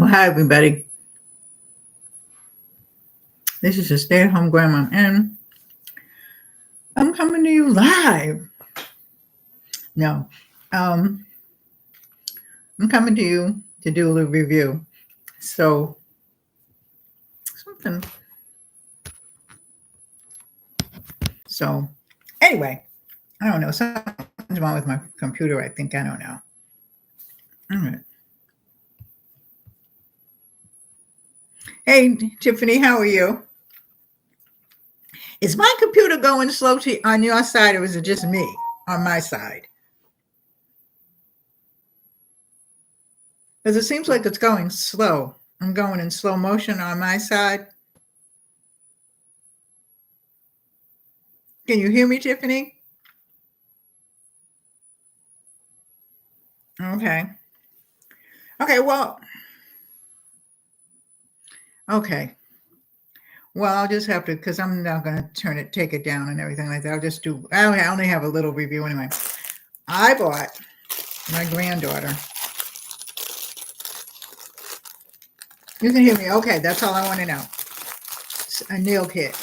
Well, hi, everybody. This is a stay-at-home grandma, and I'm coming to you live. No, um, I'm coming to you to do a little review. So, something. So, anyway, I don't know. Something's wrong with my computer, I think. I don't know. All right. Hey, Tiffany, how are you? Is my computer going slow on your side, or is it just me on my side? Because it seems like it's going slow. I'm going in slow motion on my side. Can you hear me, Tiffany? Okay. Okay, well, okay. Well, I'll just have to, because I'm not going to take it down and everything like that. I only have a little review anyway. I bought my granddaughter. You can hear me. Okay, that's all I want to know. It's a nail kit.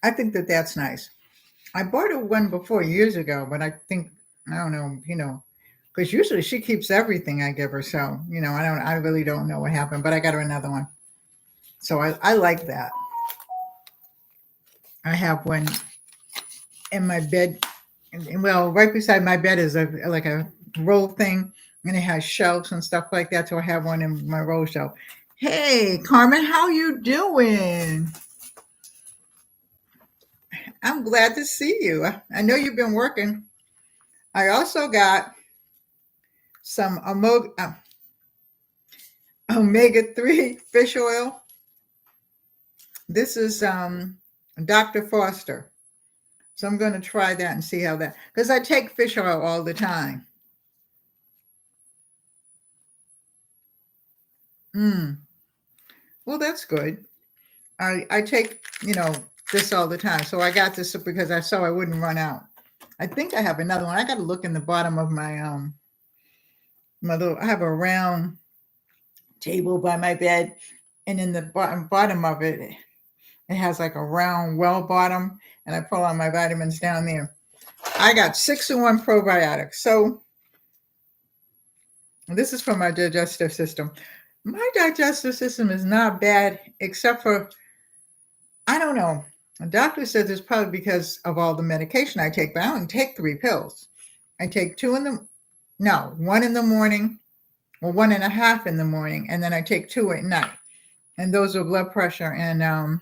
I think that's nice. I bought her one before years ago, but I don't know, because usually she keeps everything I give her. So, I really don't know what happened, but I got her another one. So I like that. I have one in my bed. Well, right beside my bed is like a roll thing, and it has shelves and stuff like that. So I have one in my roll shelf. Hey, Carmen, how you doing? I'm glad to see you. I know you've been working. I also got some omega-3 fish oil. This is Dr. Foster. So I'm going to try that and see how that, because I take fish oil all the time. Well, that's good. I take, this all the time. So I got this because I saw I wouldn't run out. I think I have another one. I got to look in the bottom of my I have a round table by my bed, and in the bottom of it, it has like a round well bottom, and I pull all my vitamins down there. I got 6-in-1 probiotics. So this is for my digestive system. My digestive system is not bad, except for, I don't know. The doctor says it's probably because of all the medication I take, but I only take 3 pills. I take 1 in the morning, or 1.5 in the morning, and then I take 2 at night. And those are blood pressure and I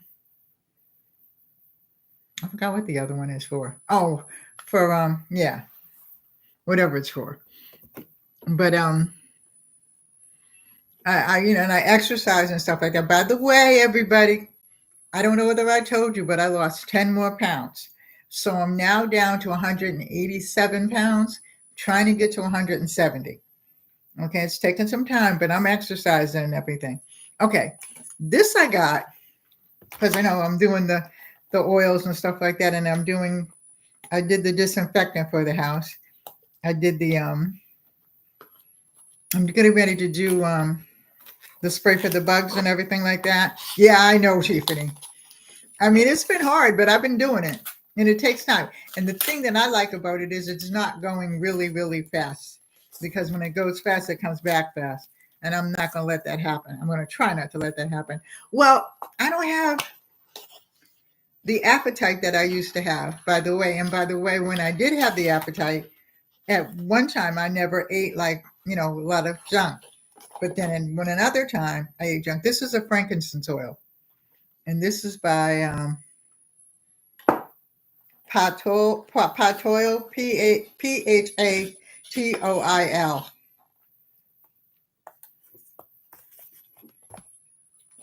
forgot what the other one is for. Oh, for whatever it's for. But I and I exercise and stuff like that. By the way, everybody, I don't know whether I told you, but I lost 10 more pounds. So I'm now down to 187 pounds, trying to get to 170. Okay, it's taking some time, but I'm exercising and everything. Okay, this I got because I know I'm doing the oils and stuff like that, and I did the disinfectant for the house. I did I'm getting ready to do the spray for the bugs and everything like that. Yeah, I know, Tiffany. I mean, it's been hard, but I've been doing it, and it takes time. And the thing that I like about it is it's not going really, really fast, because when it goes fast, it comes back fast. And I'm not going to let that happen. I'm going to try not to let that happen. Well, I don't have the appetite that I used to have, by the way. And by the way, when I did have the appetite, at one time, I never ate a lot of junk. But then when another time I ate junk, this is a frankincense oil. And this is by Patoil, Phatol.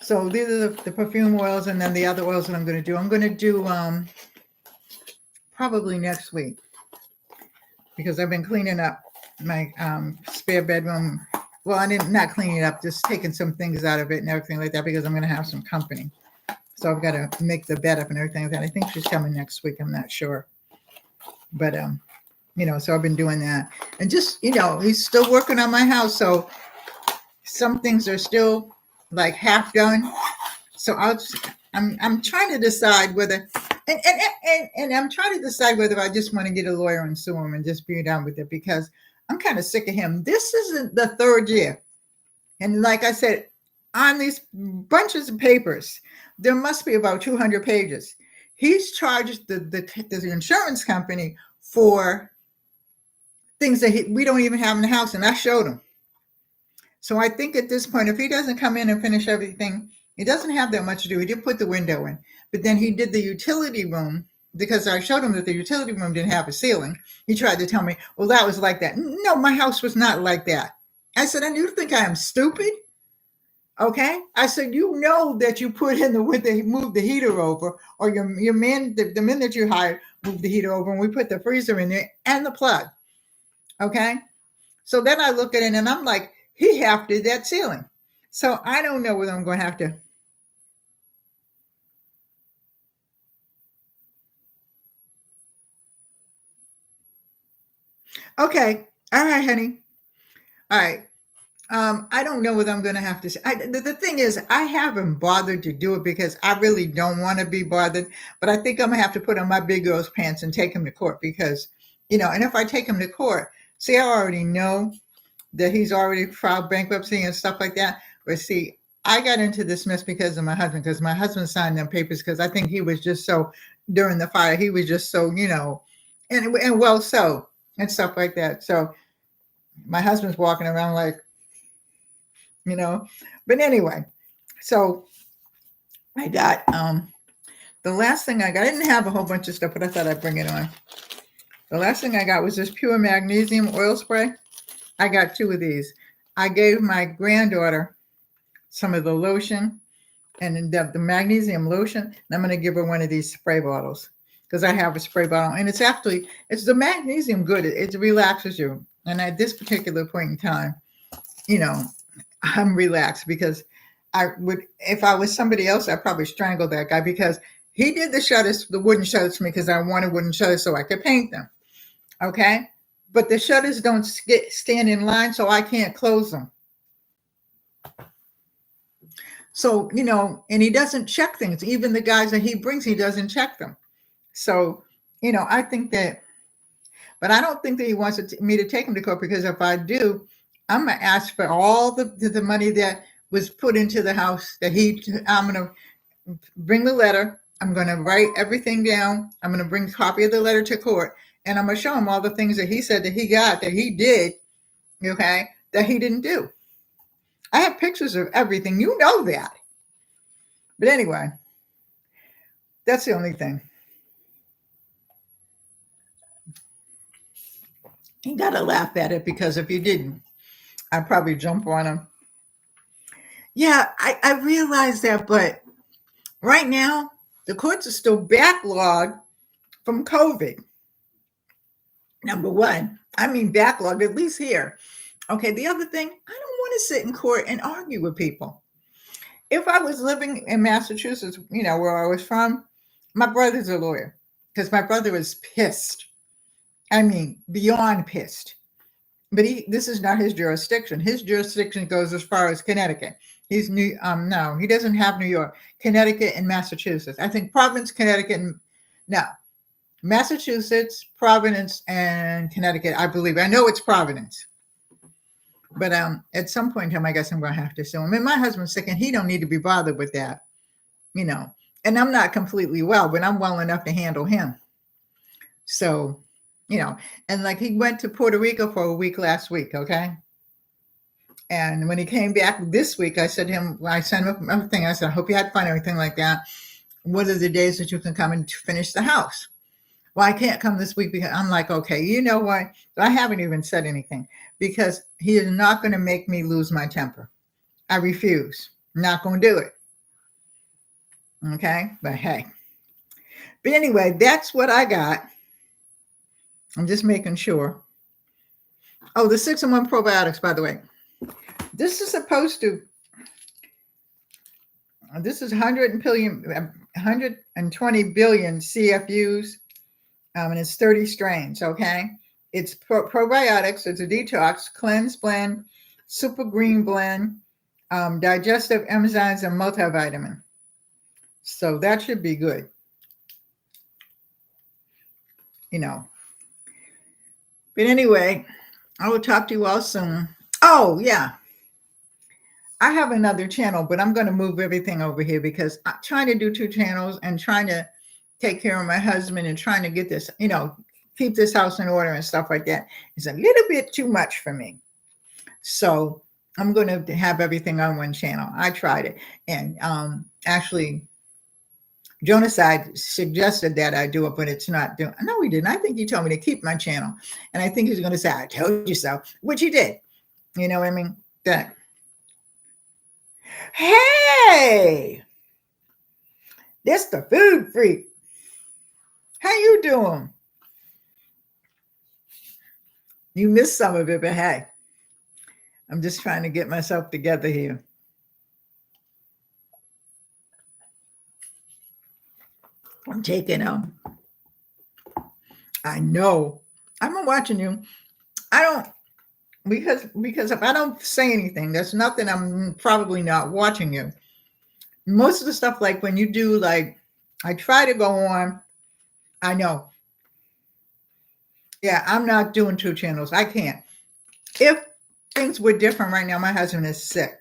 So these are the perfume oils, and then the other oils that I'm going to do. I'm going to do probably next week, because I've been cleaning up my spare bedroom. Well, I didn't not cleaning it up, just taking some things out of it and everything like that, because I'm going to have some company. So I've got to make the bed up and everything like that. I think she's coming next week. I'm not sure. But So I've been doing that. And just, he's still working on my house. So some things are still like half done. So I'm trying to decide whether, and I'm trying to decide whether I just want to get a lawyer and sue him and just be done with it, because I'm kind of sick of him. This isn't the third year. And like I said, on these bunches of papers, there must be about 200 pages. He's charged the insurance company for things that we don't even have in the house, and I showed him. So I think at this point, if he doesn't come in and finish everything, he doesn't have that much to do. He did put the window in, but then he did the utility room, because I showed him that the utility room didn't have a ceiling. He tried to tell me, well, that was like that. No, my house was not like that. I said, and you think I am stupid? Okay. I said, that you put in move the heater over, or your man, the men that you hired moved the heater over, and we put the freezer in there and the plug. Okay. So then I look at it and I'm like, he hefted that ceiling. So I don't know whether I'm going to have to. Okay. All right, honey. All right. I don't know whether I'm going to have to. The thing is, I haven't bothered to do it because I really don't want to be bothered. But I think I'm going to have to put on my big girl's pants and take him to court, because, and if I take him to court, see, I already know that he's already filed bankruptcy and stuff like that. But see, I got into this mess because of my husband, because my husband signed them papers, because I think he was just so, during the fire, he was just so, and well, so, and stuff like that. So my husband's walking around like, but anyway, so I got, the last thing I got, I didn't have a whole bunch of stuff, but I thought I'd bring it on. The last thing I got was this pure magnesium oil spray. I got 2 of these. I gave my granddaughter some of the lotion and the magnesium lotion. And I'm going to give her one of these spray bottles, because I have a spray bottle, and it's the magnesium good. It relaxes you. And at this particular point in time, I'm relaxed, because if I was somebody else, I'd probably strangle that guy, because he did the wooden shutters for me, because I wanted wooden shutters so I could paint them. Okay. But the shutters don't stand in line, so I can't close them. So, and he doesn't check things. Even the guys that he brings, he doesn't check them. So, I think that, but I don't think that he wants me to take him to court, because if I do, I'm going to ask for all the money that was put into the house I'm going to bring the letter. I'm going to write everything down. I'm going to bring a copy of the letter to court, and I'm going to show him all the things that he said that he got, that he did, okay, that he didn't do. I have pictures of everything. You know that. But anyway, that's the only thing. You got to laugh at it, because if you didn't, I'd probably jump on him. Yeah, I realize that, but right now, the courts are still backlogged from COVID. Number one, I mean backlogged, at least here. Okay, the other thing, I don't want to sit in court and argue with people. If I was living in Massachusetts, where I was from, my brother's a lawyer, because my brother was pissed. I mean, beyond pissed. But this is not his jurisdiction. His jurisdiction goes as far as Connecticut. No, he doesn't have New York, Connecticut, and Massachusetts. I think Providence, Connecticut, Massachusetts, Providence, and Connecticut, I believe. I know it's Providence. But at some point in time, I guess I'm going to have to sue him. And my husband's sick, and he don't need to be bothered with that, And I'm not completely well, but I'm well enough to handle him. So, and like he went to Puerto Rico for a week last week, okay? And when he came back this week, I sent him a thing. I said, I hope you had fun, everything like that. What are the days that you can come and finish the house? Well, I can't come this week, because I'm like, okay, you know what? I haven't even said anything, because he is not going to make me lose my temper. I refuse. I'm not going to do it. Okay. But hey, but anyway, that's what I got. I'm just making sure. Oh, the 6-in-1 probiotics, by the way, this is 120 billion CFUs. And it's 30 strains. Okay. It's probiotics. It's a detox, cleanse blend, super green blend, digestive enzymes, and multivitamin. So that should be good. But anyway, I will talk to you all soon. Oh, yeah. I have another channel, but I'm going to move everything over here because I'm trying to do 2 channels and trying to take care of my husband and trying to get this, keep this house in order and stuff like that. It's a little bit too much for me. So I'm going to have everything on one channel. I tried it. And actually, Jonas suggested that I do it, but it's not doing. No, he didn't. I think he told me to keep my channel. And I think he's going to say, I told you so, which he did. You know what I mean? That. Hey, this the food freak. How you doing? You missed some of it, but hey, I'm just trying to get myself together here. I'm taking I know. I'm watching you. I don't because if I don't say anything, there's nothing. I'm probably not watching you. Most of the stuff, like when you do, like I try to go on. I know. Yeah, I'm not doing 2 channels. I can't. If things were different right now, my husband is sick.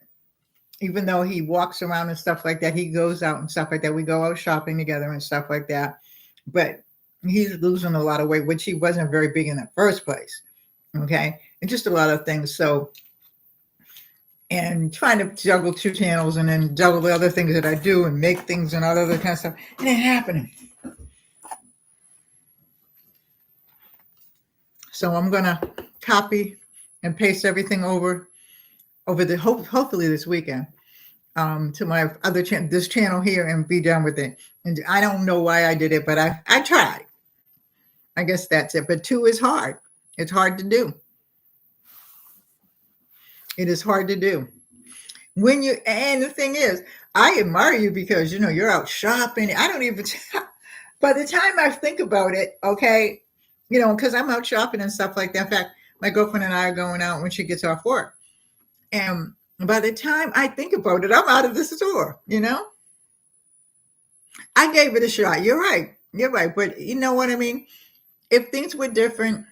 Even though he walks around and stuff like that, he goes out and stuff like that. We go out shopping together and stuff like that. But he's losing a lot of weight, which he wasn't very big in the first place. Okay. And just a lot of things. So, and trying to juggle 2 channels and then juggle the other things that I do and make things and all other kind of stuff. It ain't happening. So I'm going to copy and paste everything over the hopefully this weekend to my other channel, this channel here, and be done with it. And I don't know why I did it, but I tried. I guess that's it. But 2 is hard. It's hard to do. It is hard to do. And the thing is, I admire you because, you're out shopping. I don't even, by the time I think about it, okay, because I'm out shopping and stuff like that. In fact, my girlfriend and I are going out when she gets off work. And by the time I think about it, I'm out of the store, I gave it a shot. You're right. But you know what I mean? If things were different,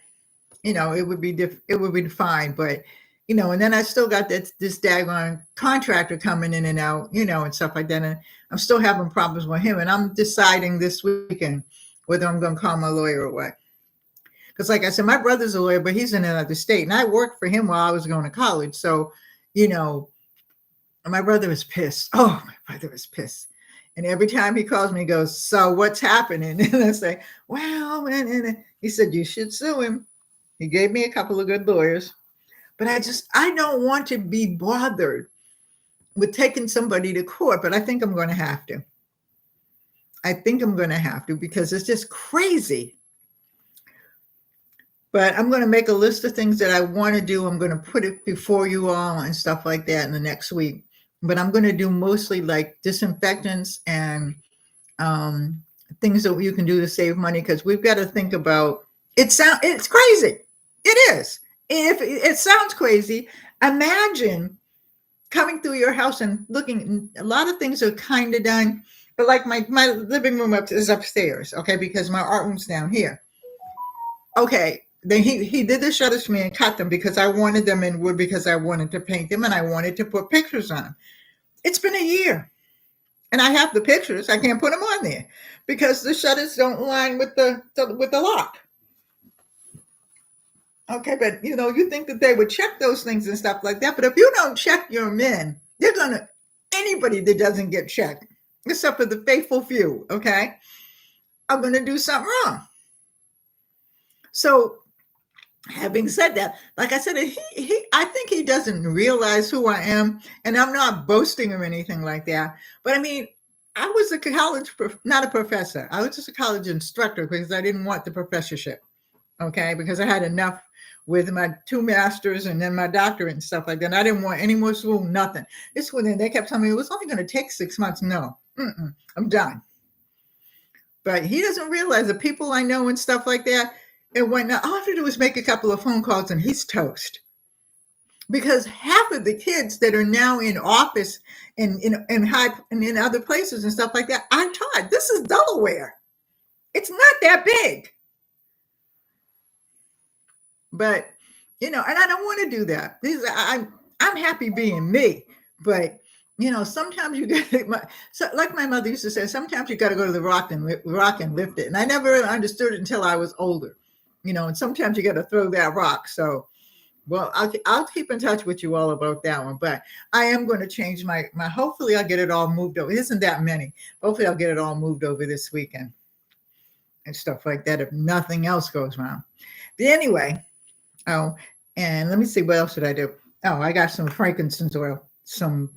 it would be it would be fine. But, and then I still got this daggone contractor coming in and out, and stuff like that. And I'm still having problems with him. And I'm deciding this weekend whether I'm going to call my lawyer or what. Because like I said, my brother's a lawyer, but he's in another state. And I worked for him while I was going to college. So, my brother was pissed. Oh, my brother was pissed. And every time he calls me, he goes, so what's happening? And I say, well, and he said, you should sue him. He gave me a couple of good lawyers. But I don't want to be bothered with taking somebody to court. But I think I'm going to have to. Because it's just crazy. But I'm going to make a list of things that I want to do. I'm going to put it before you all and stuff like that in the next week. But I'm going to do mostly like disinfectants and things that you can do to save money, because we've got to think about it. It's crazy. It is. If it sounds crazy, imagine coming through your house and looking. A lot of things are kind of done, but like my living room is upstairs, okay, because my art room's down here. Okay. Then he did the shutters for me and cut them because I wanted them in wood, because I wanted to paint them and I wanted to put pictures on them. It's been a year and I have the pictures. I can't put them on there because the shutters don't line with the lock. Okay, but you think that they would check those things and stuff like that. But if you don't check your men, anybody that doesn't get checked, except for the faithful few, okay, are going to do something wrong. So, having said that, like I said, I think he doesn't realize who I am, and I'm not boasting or anything like that. But I mean, I was not a professor. I was just a college instructor because I didn't want the professorship. Okay, because I had enough with my 2 masters and then my doctorate and stuff like that. And I didn't want any more school, nothing. This when they kept telling me it was only going to take 6 months. No, I'm done. But he doesn't realize the people I know and stuff like that. And when all I have to do is make a couple of phone calls and he's toast. Because half of the kids that are now in office and in other places and stuff like that, I'm taught this is Delaware. It's not that big. But and I don't want to do that. I'm happy being me. But sometimes you got like my mother used to say, sometimes you got to go to the rock and lift it. And I never understood it until I was older. And sometimes you got to throw that rock. So, well, I'll keep in touch with you all about that one. But I am going to change my. Hopefully, I'll get it all moved over. It isn't that many. Hopefully, I'll get it all moved over this weekend and stuff like that. If nothing else goes wrong. But anyway, and let me see, what else did I do? Oh, I got some frankincense oil, some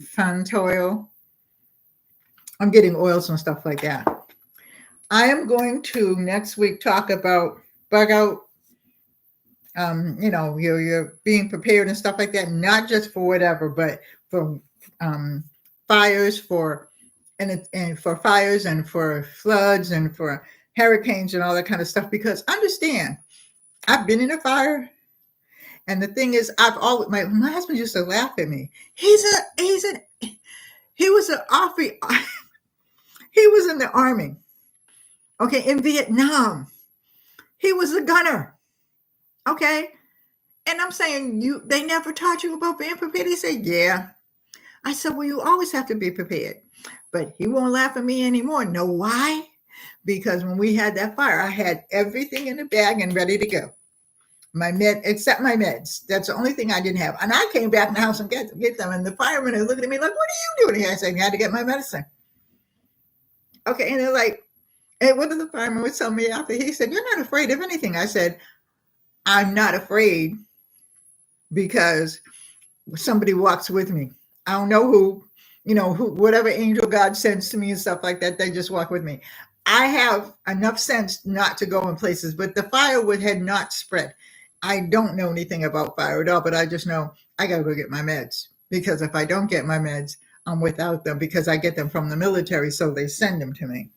fund oil. I'm getting oils and stuff like that. I am going to next week talk about bug out. You're being prepared and stuff like that, not just for whatever, but for fires, and for fires and for floods and for hurricanes and all that kind of stuff. Because understand, I've been in a fire, and the thing is, I've always my husband used to laugh at me. He was in the army, okay, in Vietnam. He was a gunner. Okay. And I'm saying, they never taught you about being prepared. He said, yeah. I said, well, you always have to be prepared. But he won't laugh at me anymore. Know why? Because when we had that fire, I had everything in the bag and ready to go. Except my meds. That's the only thing I didn't have. And I came back in the house and get them. And the firemen are looking at me like, what are you doing here? I said, I had to get my medicine. Okay. And they're like, hey, what did the fireman would tell me after? He said, you're not afraid of anything. I said, I'm not afraid because somebody walks with me. I don't know who, whatever angel God sends to me and stuff like that, they just walk with me. I have enough sense not to go in places, but the fire had not spread. I don't know anything about fire at all, but I just know I got to go get my meds, because if I don't get my meds, I'm without them, because I get them from the military, so they send them to me.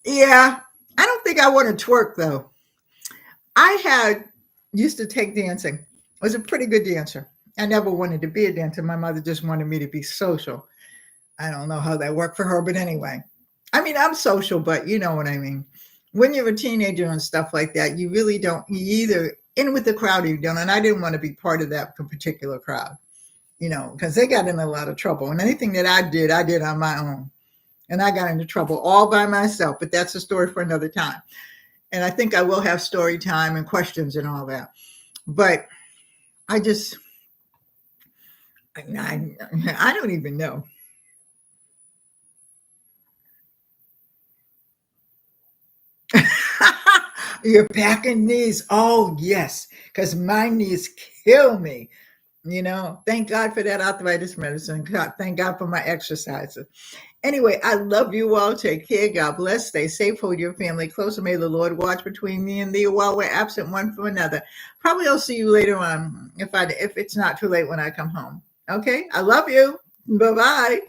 Yeah, I don't think I want to twerk though. I used to take dancing. I was a pretty good dancer. I never wanted to be a dancer. My mother just wanted me to be social. I don't know how that worked for her, but anyway. I mean, I'm social, but you know what I mean. When you're a teenager and stuff like that, you really don't. You either in with the crowd or you don't. And I didn't want to be part of that particular crowd, because they got in a lot of trouble. And anything that I did on my own. And I got into trouble all by myself, but that's a story for another time. And I think I will have story time and questions and all that. But I don't even know. Your back and knees. Oh, yes, because my knees kill me. Thank God for that arthritis medicine. Thank God for my exercises. Anyway, I love you all. Take care. God bless. Stay safe. Hold your family close. And may the Lord watch between me and thee while we're absent one from another. Probably I'll see you later on if it's not too late when I come home. Okay. I love you. Bye-bye.